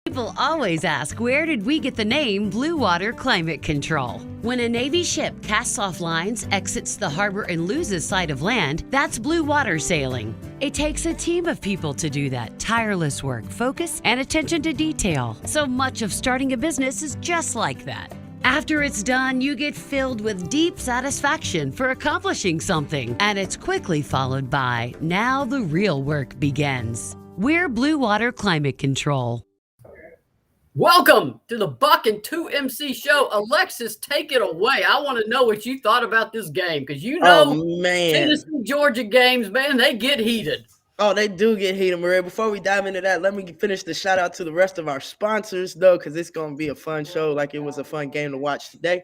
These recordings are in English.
People always ask, where did we get the name Blue Water Climate Control? When a Navy ship casts off lines, exits the harbor, and loses sight of land, that's blue water sailing. It takes a team of people to do that. Tireless work, focus, and attention to detail. So much of starting a business is just like that. After it's done, you get filled with deep satisfaction for accomplishing something, and it's quickly followed by, now the real work begins. We're Blue Water Climate Control. Welcome to the Buck and 2MC show. Alexis, take it away. I want to know what you thought about this game because Tennessee, Georgia games, man, they get heated. Oh, they do get heated, Maria. Before we dive into that, let me finish the shout out to the rest of our sponsors, though, because it's going to be a fun show like it was a fun game to watch today.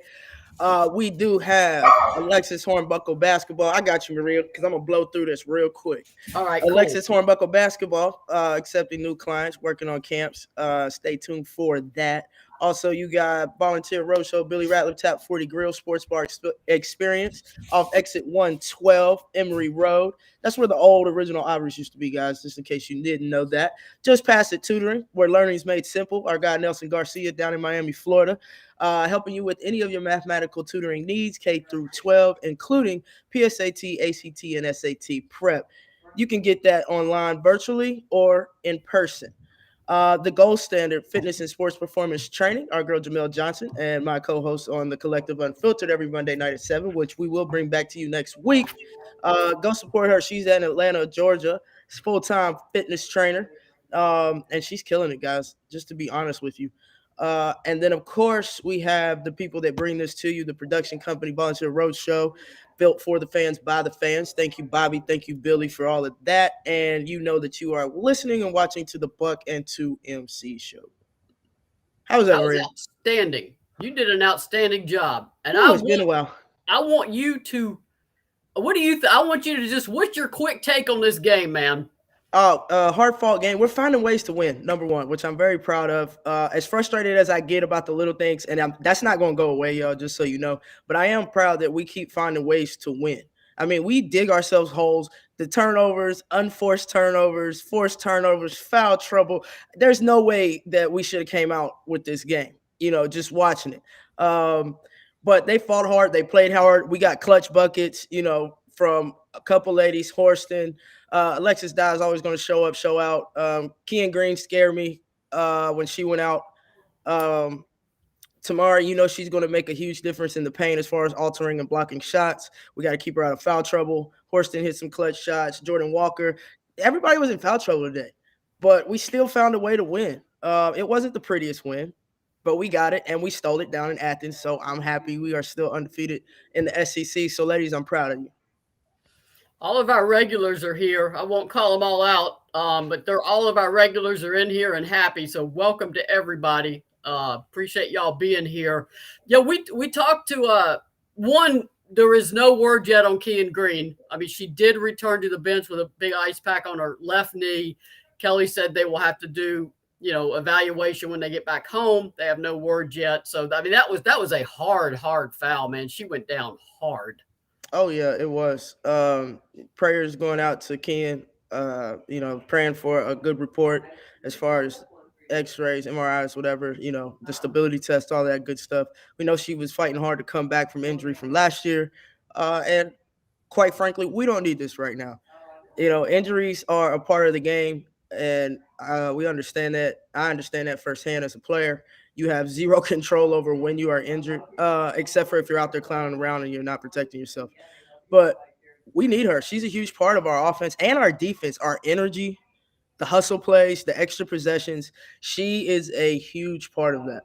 We do have Alexis Hornbuckle basketball. I got you, Maria, because I'm going to blow through this real quick. All right, Alexis Hornbuckle basketball, accepting new clients, working on camps. Stay tuned for that. Also, you got Volunteer Roadshow, Billy Ratliff Tap 40 Grill Sports Bar Experience off exit 112, Emory Road. That's where the old original Ivories used to be, guys, just in case you didn't know that. Just past it, Tutoring, where learning is made simple. Our guy, Nelson Garcia, down in Miami, Florida, helping you with any of your mathematical tutoring needs, K through 12, including PSAT, ACT, and SAT prep. You can get that online virtually or in person. The gold standard fitness and sports performance training, our girl Jamel Johnson and my co-host on the Collective Unfiltered every Monday night at 7, which we will bring back to you next week. Go support her. She's in Atlanta, Georgia. She's full-time fitness trainer, and she's killing it, guys, just to be honest with you. And then, of course, we have the people that bring this to you, the production company, Volunteer Roadshow, built for the fans, by the fans. Thank you, Bobby. Thank you, Billy, for all of that. And you know that you are listening and watching to the Buck and 2MC show. How was that, Maria? Outstanding. You did an outstanding job. And it's been a while. I want you to – what do you – I want you to just – what's your quick take on this game, man? Hard-fought game. We're finding ways to win, number one, which I'm very proud of. As frustrated as I get about the little things, and that's not going to go away, y'all, just so you know. But I am proud that we keep finding ways to win. I mean, we dig ourselves holes. The turnovers, unforced turnovers, forced turnovers, foul trouble. There's no way that we should have came out with this game, just watching it. But they fought hard. They played hard. We got clutch buckets, from a couple ladies, Horston. Alexis Dye is always going to show up, show out. Kian Green scared me when she went out. Tamara, she's going to make a huge difference in the paint as far as altering and blocking shots. We got to keep her out of foul trouble. Horston hit some clutch shots. Jordan Walker. Everybody was in foul trouble today, but we still found a way to win. It wasn't the prettiest win, but we got it, and we stole it down in Athens, so I'm happy we are still undefeated in the SEC. So, ladies, I'm proud of you. All of our regulars are here. I won't call them all out, but all of our regulars are in here and happy. So welcome to everybody. Appreciate y'all being here. Yeah, we talked to one. There is no word yet on Kian Green. I mean, she did return to the bench with a big ice pack on her left knee. Kelly said they will have to do evaluation when they get back home. They have no word yet. So I mean, that was a hard foul, man. She went down hard. Oh, yeah, it was. Prayers going out to Ken, praying for a good report as far as x-rays, MRIs, whatever, the stability test, all that good stuff. We know she was fighting hard to come back from injury from last year. And quite frankly, we don't need this right now. Injuries are a part of the game, and we understand that. I understand that firsthand as a player. You have zero control over when you are injured, except for if you're out there clowning around and you're not protecting yourself. But we need her. She's a huge part of our offense and our defense, our energy, the hustle plays, the extra possessions. She is a huge part of that.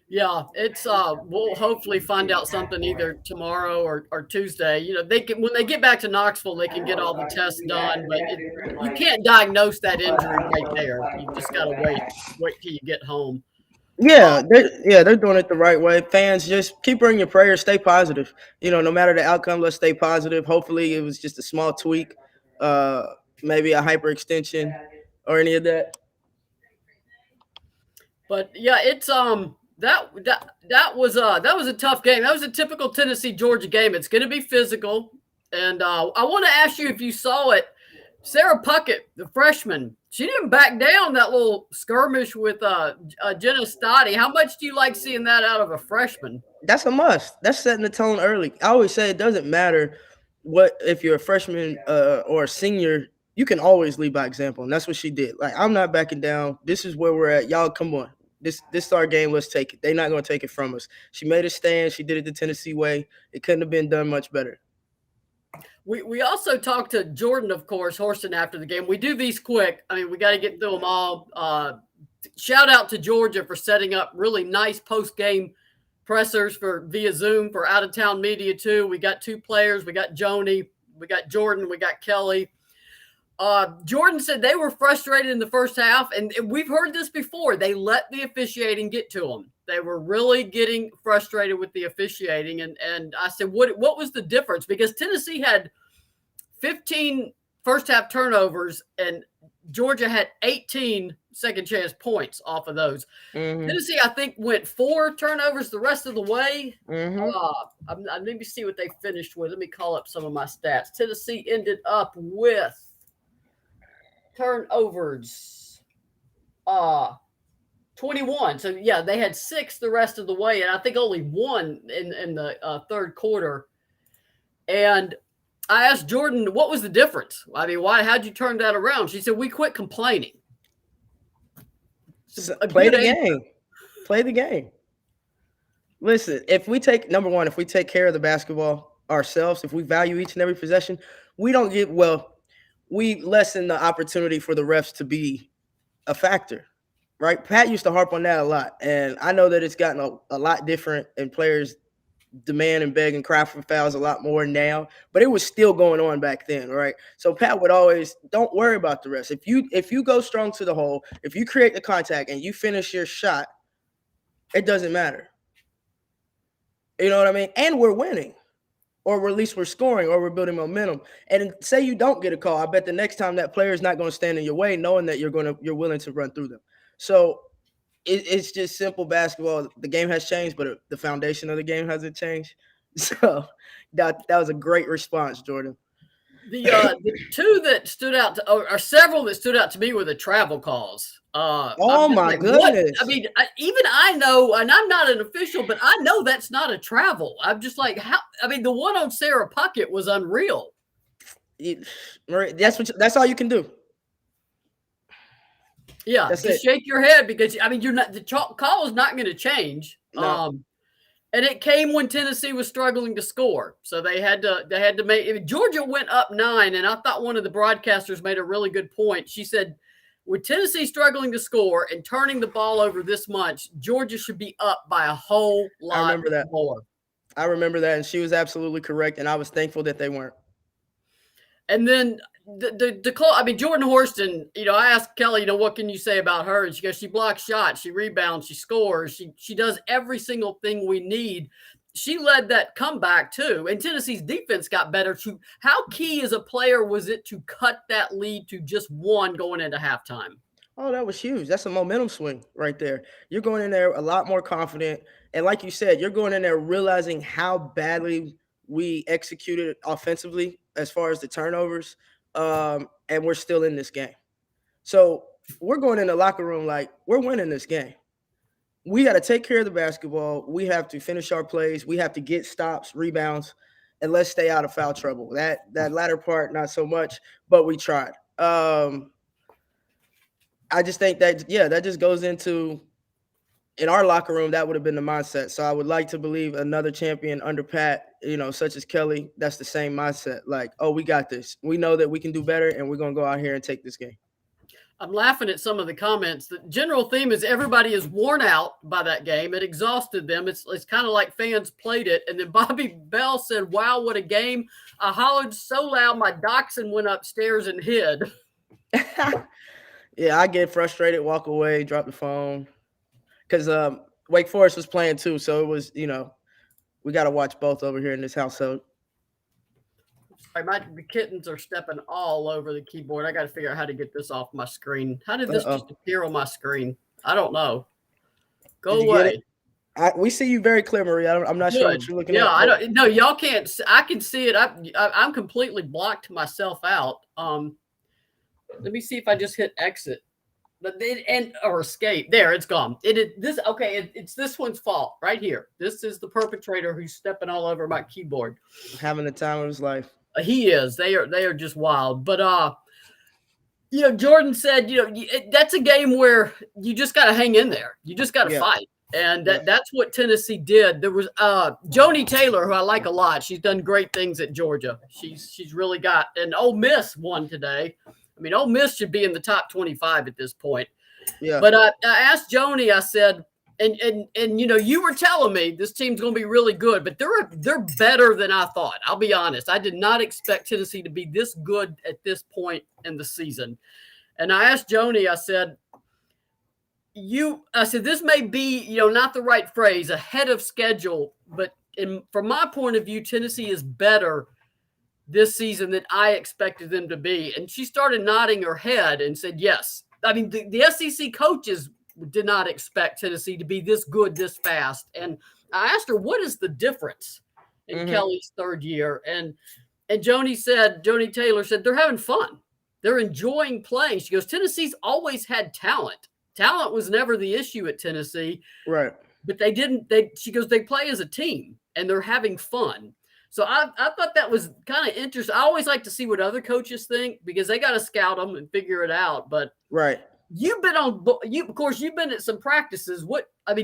Yeah, it's we'll hopefully find out something either tomorrow or Tuesday. When they get back to Knoxville, they can get all the tests done, but you can't diagnose that injury right there. You just got to wait till you get home. Yeah, they're doing it the right way. Fans, just keep bringing your prayers. Stay positive. No matter the outcome, let's stay positive. Hopefully, it was just a small tweak, maybe a hyperextension or any of that. But yeah, it's that was a tough game. That was a typical Tennessee Georgia game. It's going to be physical, and I want to ask you if you saw it. Sarah Puckett, the freshman, she didn't back down that little skirmish with Jenna Stotty. How much do you like seeing that out of a freshman? That's a must. That's setting the tone early. I always say it doesn't matter what if you're a freshman or a senior, you can always lead by example, and that's what she did. Like, I'm not backing down. This is where we're at. Y'all, come on. This is our game. Let's take it. They're not going to take it from us. She made a stand. She did it the Tennessee way. It couldn't have been done much better. We also talked to Jordan, of course, Horston after the game. We do these quick. I mean, we got to get through them all. Shout out to Georgia for setting up really nice post-game pressers for via Zoom for out-of-town media, too. We got 2 players. We got Joni. We got Jordan. We got Kelly. Jordan said they were frustrated in the first half, and we've heard this before. They let the officiating get to them. They were really getting frustrated with the officiating, and I said, what was the difference? Because Tennessee had 15 first-half turnovers, and Georgia had 18 second-chance points off of those. Mm-hmm. Tennessee, I think, went 4 turnovers the rest of the way. Mm-hmm. Let me see what they finished with. Let me call up some of my stats. Tennessee ended up with turnovers 21. So yeah, they had 6 the rest of the way, and I think only 1 in the third quarter. And I asked Jordan, what was the difference? I mean, how'd you turn that around? She said, we quit complaining. Play the game. Play the game. Listen, if we take care of the basketball ourselves, if we value each and every possession, we lessen the opportunity for the refs to be a factor, right? Pat used to harp on that a lot, and I know that it's gotten a lot different, and players demand and beg and cry for fouls a lot more now, but it was still going on back then, right? So Pat would always, don't worry about the refs. If you go strong to the hole, if you create the contact and you finish your shot, it doesn't matter. You know what I mean? And we're winning. Or at least we're scoring, or we're building momentum. And say you don't get a call, I bet the next time that player is not going to stand in your way, knowing that you're willing to run through them. So it's just simple basketball. The game has changed, but the foundation of the game hasn't changed. So that was a great response, Jordan. The 2 that stood out or several that stood out to me were the travel calls. Oh my goodness! I mean, even I know, and I'm not an official, but I know that's not a travel. I'm just like, how? I mean, the one on Sarah Puckett was unreal. That's all you can do. Yeah, just shake your head, because I mean, the call is not going to change. No. And it came when Tennessee was struggling to score, so they had to make. Georgia went up 9, and I thought one of the broadcasters made a really good point. She said, with Tennessee struggling to score and turning the ball over this much, Georgia should be up by a whole lot more. I remember that, and she was absolutely correct, and I was thankful that they weren't. And then the call, I mean, Jordan Horston, I asked Kelly, what can you say about her? And she goes, she blocks shots, she rebounds, she scores, she does every single thing we need. She led that comeback too, and Tennessee's defense got better too. How key as a player was it to cut that lead to just 1 going into halftime? Oh, that was huge. That's a momentum swing right there. You're going in there a lot more confident, and like you said, you're going in there realizing how badly we executed offensively as far as the turnovers, and we're still in this game. So we're going in the locker room like we're winning this game. We got to take care of the basketball. We have to finish our plays. We have to get stops, rebounds, and let's stay out of foul trouble. That latter part, not so much, but we tried. I just think that just goes into, in our locker room, that would have been the mindset. So I would like to believe another champion under Pat, such as Kelly, that's the same mindset. Like, oh, we got this. We know that we can do better, and we're going to go out here and take this game. I'm laughing at some of the comments. The general theme is everybody is worn out by that game. It exhausted them. It's kind of like fans played it. And then Bobby Bell said, wow, what a game. I hollered so loud my dachshund went upstairs and hid. Yeah, I get frustrated, walk away, drop the phone. Because Wake Forest was playing too. So it was, we got to watch both over here in this household. The kittens are stepping all over the keyboard. I got to figure out how to get this off my screen. How did this just appear on my screen? I don't know. Go away. We see you very clear, Marie. I'm not sure what you're looking at. Yeah, I don't. No, y'all can't. I can see it. I'm completely blocked myself out. Let me see if I just hit exit. Or escape. There, it's gone. It's this one's fault right here. This is the perpetrator who's stepping all over my keyboard. Having the time of his life. He is. They are just wild. But Jordan said, that's a game where you just got to hang in there. You just got to fight. And that's what Tennessee did. There was Joni Taylor, who I like a lot. She's done great things at Georgia. She's really got, and Ole Miss won today. I mean, Ole Miss should be in the top 25 at this point. Yeah. But I asked Joni, I said, and you were telling me this team's going to be really good, but they're better than I thought. I'll be honest. I did not expect Tennessee to be this good at this point in the season. And I asked Joni, I said, this may be, not the right phrase, ahead of schedule, but from my point of view, Tennessee is better this season than I expected them to be. And she started nodding her head and said, yes. I mean, the SEC coaches did not expect Tennessee to be this good this fast. And I asked her, what is the difference in Kelly's third year? And Joni Taylor said, they're having fun. They're enjoying playing. She goes, Tennessee's always had talent. Talent was never the issue at Tennessee. Right. But she goes, they play as a team and they're having fun. So I thought that was kind of interesting. I always like to see what other coaches think because they got to scout them and figure it out. But you've been of course, you've been at some practices.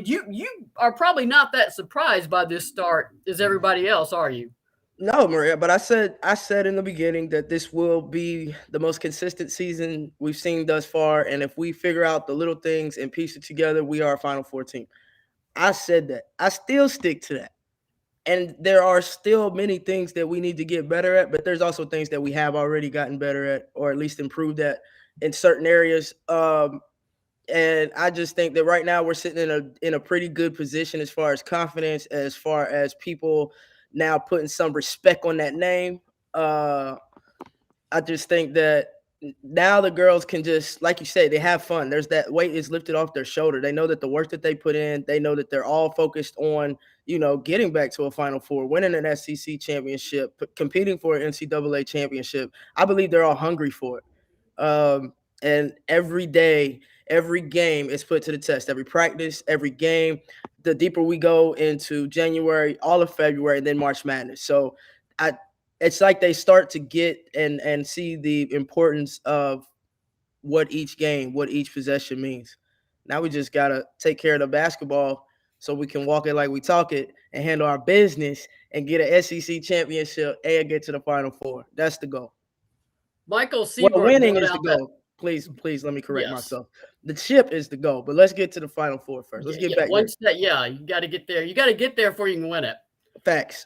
You are probably not that surprised by this start as everybody else, are you? No, Maria, but I said in the beginning that this will be the most consistent season we've seen thus far. And if we figure out the little things and piece it together, we are a Final Four team. I said that. I still stick to that. And there are still many things that we need to get better at, but there's also things that we have already gotten better at, or at least improved at in certain areas. And I just think that right now we're sitting in a pretty good position as far as confidence, as far as people now putting some respect on that name. I just think that now the girls can just, like you say, they have fun. There's that weight is lifted off their shoulder. They know that the work that they put in, they know that they're all focused on, getting back to a Final Four, winning an SEC championship, competing for an NCAA championship. I believe they're all hungry for it. And every day, every game is put to the test. Every practice, every game, the deeper we go into January, all of February, and then March Madness. So it's like they start to get and see the importance of what each game, what each possession means. Now we just got to take care of the basketball so we can walk it like we talk it and handle our business and get an SEC championship and get to the Final Four. That's the goal. Michael Seabrook. Well, winning is the goal. Please let me correct myself. The chip is the goal, but let's get to the Final Four first. Let's get back there. You got to get there. You got to get there before you can win it. Facts.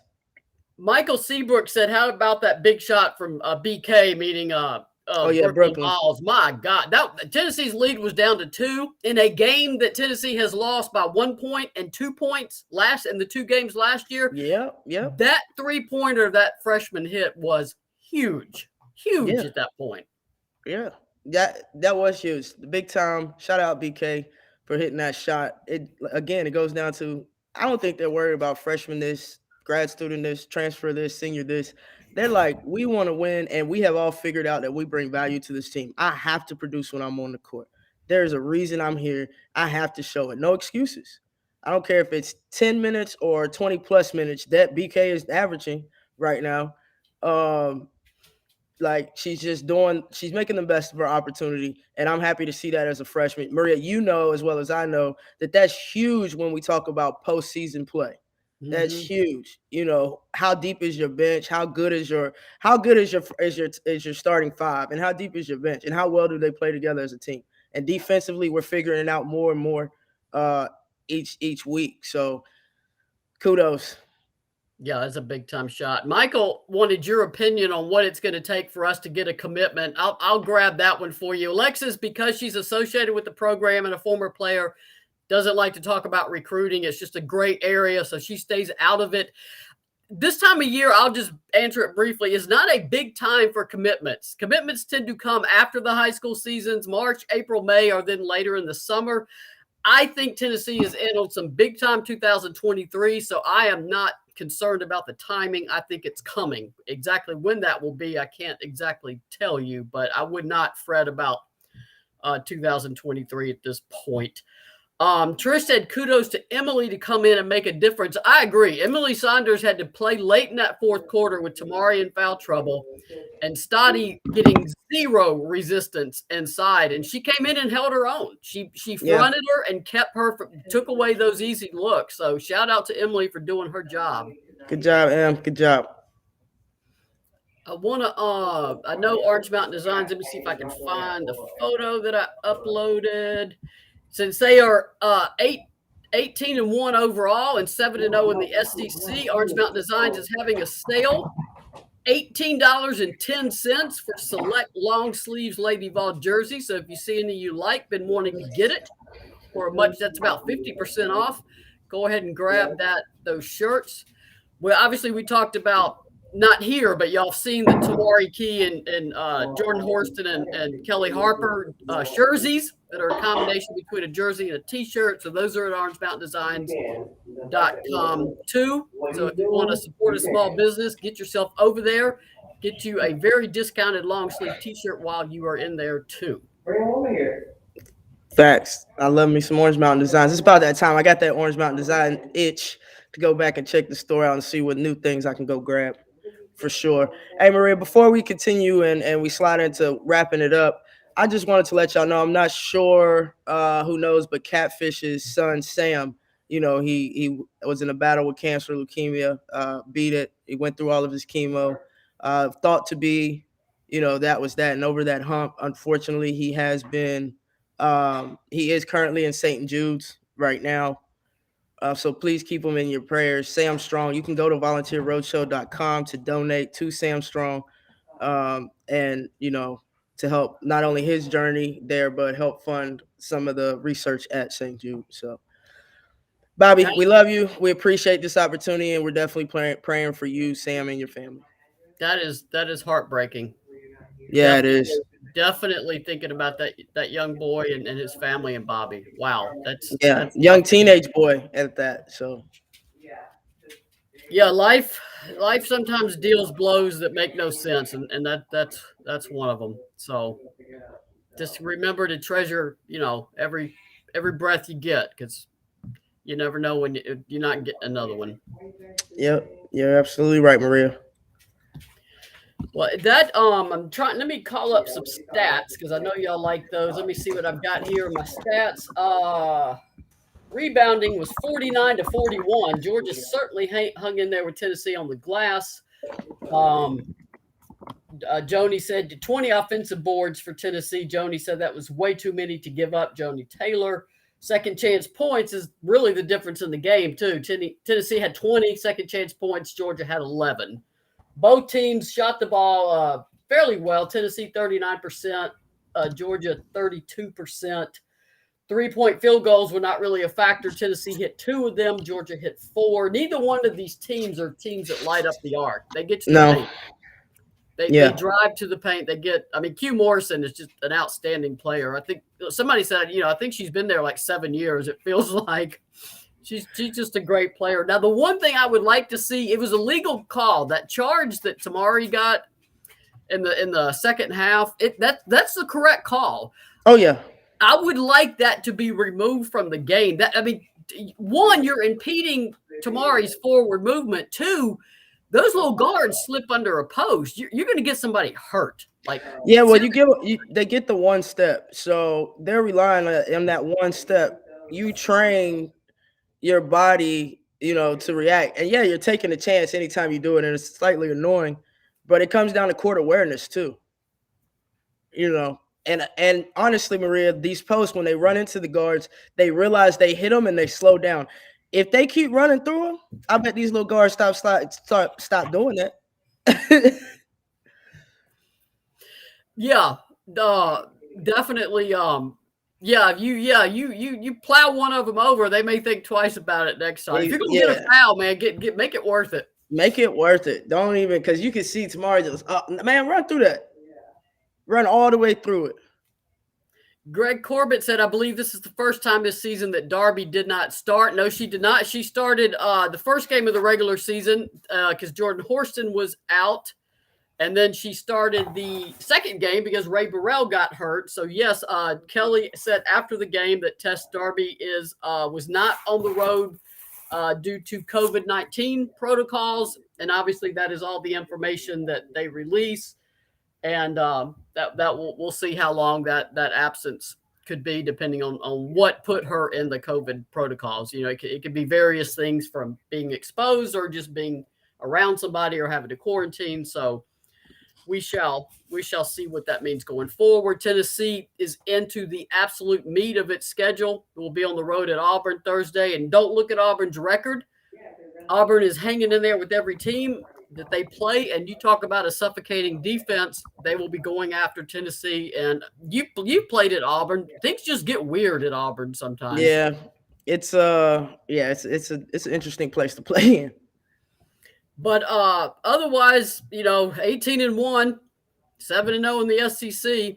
Michael Seabrook said, how about that big shot from BK, meaning Brooklyn Balls? My God. Tennessee's lead was down to 2 in a game that Tennessee has lost by 1 point and 2 points in the 2 games last year. Yeah. That 3-pointer that freshman hit was huge at that point. Yeah. That was huge. The big time. Shout out BK for hitting that shot. It goes down to, I don't think they're worried about freshman this, grad student this, transfer this, senior this. They're like, we want to win, and we have all figured out that we bring value to this team. I have to produce when I'm on the court. There's a reason I'm here. I have to show it. No excuses. I don't care if it's 10 minutes or 20-plus minutes that BK is averaging right now. She's making the best of her opportunity, and I'm happy to see that as a freshman. Maria, you know as well as I know that that's huge when we talk about postseason play. That's huge. How deep is your bench? How good is your starting 5? And how deep is your bench? And how well do they play together as a team? And defensively, we're figuring it out more and more each week. So kudos. Yeah, that's a big time shot. Michael wanted your opinion on what it's going to take for us to get a commitment. I'll grab that one for you. Alexis, because she's associated with the program and a former player, doesn't like to talk about recruiting. It's just a great area, so she stays out of it. This time of year, I'll just answer it briefly, is not a big time for commitments. Commitments tend to come after the high school seasons, March, April, May, or then later in the summer. I think Tennessee is in on some big time 2023, so I am not concerned about the timing. I think it's coming. Exactly when that will be, I can't exactly tell you, but I would not fret about 2023 at this point. Trish said kudos to Emily to come in and make a difference. I agree. Emily Saunders had to play late in that fourth quarter with Tamari in foul trouble and Stottie getting zero resistance inside. And she came in and held her own. She fronted her and kept her took away those easy looks. So shout out to Emily for doing her job. Good job, Em. Good job. I know Orange Mountain Designs. Let me see if I can find the photo that I uploaded. Since they are 18-1 overall and 7-0 in the SEC, Orange Mountain Designs is having a sale. $18.10 for select long sleeves Lady Vol jersey. So if you see any you like, been wanting to get it for that's about 50% off. Go ahead and grab those shirts. Well, obviously we talked about, not here, but y'all seen the Tamari Key and Jordan Horston and Kelly Harper jerseys that are a combination between a jersey and a t-shirt. So those are at orangemountaindesigns.com too. So if you want to support a small business, get yourself over there. Get you a very discounted long sleeve t-shirt while you are in there too. Bring them over here. Facts. I love me some Orange Mountain Designs. It's about that time. I got that Orange Mountain Design itch to go back and check the store out and see what new things I can go grab. For sure. Hey, Maria, before we continue and we slide into wrapping it up, I just wanted to let y'all know, I'm not sure who knows, but Catfish's son, Sam, he was in a battle with cancer, leukemia, beat it. He went through all of his chemo, thought to be, that was that. And over that hump, unfortunately, he is currently in St. Jude's right now. So please keep him in your prayers. Sam Strong, you can go to volunteerroadshow.com to donate to Sam Strong and, to help not only his journey there, but help fund some of the research at St. Jude. So, Bobby, we love you. We appreciate this opportunity, and we're definitely praying for you, Sam, and your family. That is heartbreaking. Yeah, it is. Definitely thinking about that young boy and his family and Bobby. Wow, that's young teenage boy at that. So yeah, life sometimes deals blows that make no sense, and that's one of them. So just remember to treasure, every breath you get, because you never know when you're not getting another one. Yep, you're absolutely right, Maria. Well, I'm trying. Let me call up some stats because I know y'all like those. Let me see what I've got here. My stats. Rebounding was 49-41. Georgia certainly hung in there with Tennessee on the glass. Joni said 20 offensive boards for Tennessee. Joni said that was way too many to give up. Joni Taylor. Second chance points is really the difference in the game too. Tennessee had 20 second chance points. Georgia had 11. Both teams shot the ball fairly well. Tennessee 39%, Georgia 32%. 3-point field goals were not really a factor. Tennessee hit 2 of them. Georgia hit 4. Neither one of these teams are teams that light up the arc. They get to the paint. They drive to the paint. Q Morrison is just an outstanding player. I think somebody said, I think she's been there like 7 years. It feels like. She's just a great player. Now, the one thing I would like to see, it was a legal call. That charge that Tamari got in the second half, that's the correct call. Oh, yeah. I would like that to be removed from the game. One, you're impeding Tamari's forward movement. 2, those little guards slip under a post. You're going to get somebody hurt. They get the one step. So they're relying on that one step. You train your body, to react. And yeah, you're taking a chance anytime you do it, and it's slightly annoying, but it comes down to court awareness too. And honestly, Maria, these posts, when they run into the guards, they realize they hit them and they slow down. If they keep running through them, I bet these little guards stop doing that. Yeah, definitely. You plow one of them over, they may think twice about it next time. If you're gonna get a foul, man, make it worth it. Make it worth it. Don't even, because you can see tomorrow just run through that. Run all the way through it. Greg Corbett said, I believe this is the first time this season that Darby did not start. No, she did not. She started the first game of the regular season because Jordan Horston was out. And then she started the second game because Ray Burrell got hurt. So, yes, Kelly said after the game that Tess Darby was not on the road due to COVID-19 protocols. And obviously that is all the information that they release. And we'll see how long that absence could be depending on what put her in the COVID protocols. You know, it could be various things from being exposed or just being around somebody or having to quarantine. So we shall see what that means going forward. Tennessee is into the absolute meat of its schedule. It will be on the road at Auburn Thursday. And don't look at Auburn's record. Auburn is hanging in there with every team that they play, and you talk about a suffocating defense. They will be going after Tennessee, and you played at Auburn. Things just get weird at Auburn sometimes. Yeah, it's an interesting place to play in. But otherwise, 18-1, 7-0 in the SEC.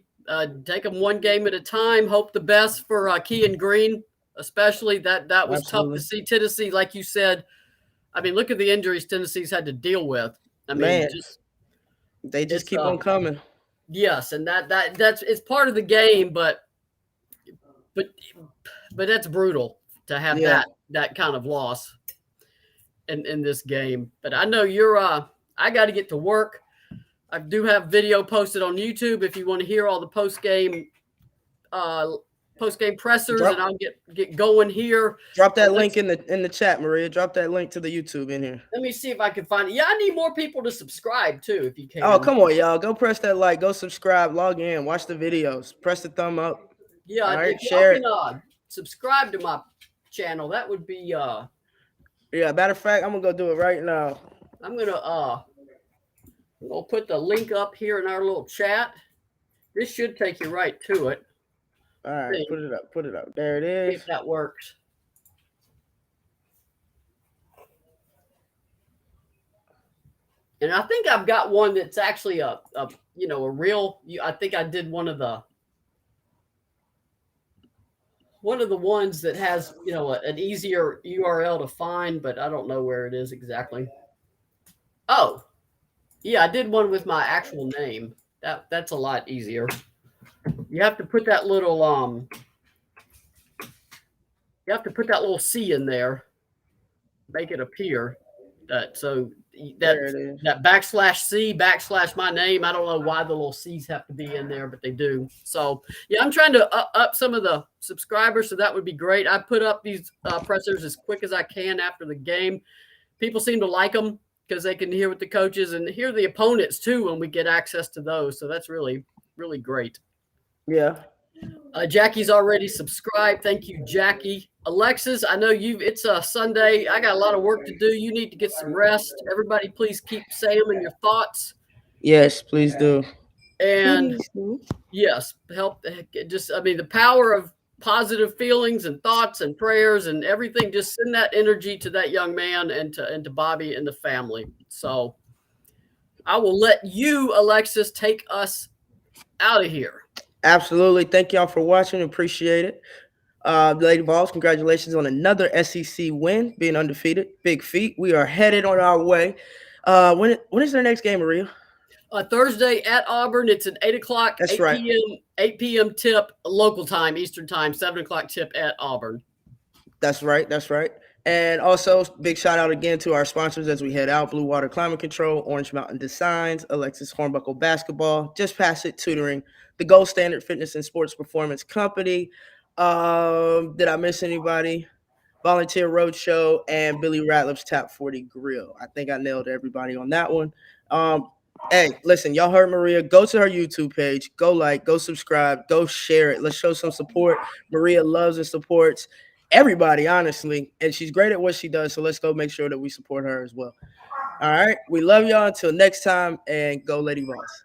Take them one game at a time. Hope the best for Kean Green, especially. That was Absolutely. tough to see. Tennessee, like you said. I mean, look at the injuries Tennessee's had to deal with. I mean, they just keep on coming. Yes, and that's it's part of the game, but that's brutal to have that kind of loss in this game. But I know I got to get to work. I do have video posted on YouTube if you want to hear all the post game pressers, and I'll get going here. Drop that link in the chat, Maria. Drop that link to the YouTube in here. Let me see if I can find it. Yeah, I need more people to subscribe too, if you can. Oh, come on, y'all. Go press that like. Go subscribe. Log in. Watch the videos. Press the thumb up. Yeah, all right, if share y'all can subscribe to my channel, that would be Yeah, matter of fact, I'm gonna go do it right now. I'm gonna put the link up here in our little chat. This should take you right to it. All right, put it up. There it is. See if that works. And I think I've got one that's actually a real. I think I did one of the ones that has an easier URL to find, but I don't know where it is exactly. Oh, yeah, I did one with my actual name. That's a lot easier. You have to put that little C in there, make it appear that /C / my name. I don't know why the little C's have to be in there, but they do. So yeah, I'm trying to up some of the subscribers, so that would be great. I put up these pressers as quick as I can after the game. People seem to like them because they can hear with the coaches and hear the opponents too when we get access to those. So that's really, really great. Yeah. Jackie's already subscribed. Thank you, Jackie. Alexis, I know it's a Sunday. I got a lot of work to do. You need to get some rest. Everybody, please keep Sam in your thoughts. Yes, please do. And yes, help. The power of positive feelings and thoughts and prayers and everything. Just send that energy to that young man and to Bobby and the family. So I will let you, Alexis, take us out of here. Absolutely. Thank y'all for watching. Appreciate it. Lady Vols, congratulations on another SEC win, being undefeated. Big feat. We are headed on our way. When is their next game, Maria? Thursday at Auburn. It's an 8 o'clock, That's 8 right. p.m. 8 p.m. tip, local time, Eastern time, 7 o'clock tip at Auburn. That's right. And also, big shout out again to our sponsors as we head out: Blue Water Climate Control, Orange Mountain Designs, Alexis Hornbuckle Basketball, Just Pass It Tutoring, the Gold Standard Fitness and Sports Performance Company. Did I miss anybody? Volunteer Roadshow and Billy Ratliff's Tap 40 Grill. I think I nailed everybody on that one. Hey, listen, y'all heard Maria. Go to her YouTube page. Go like, go subscribe, go share it. Let's show some support. Maria loves and supports everybody, honestly, and she's great at what she does. So let's go make sure that we support her as well. All right. We love y'all. Until next time, and go Lady Vols.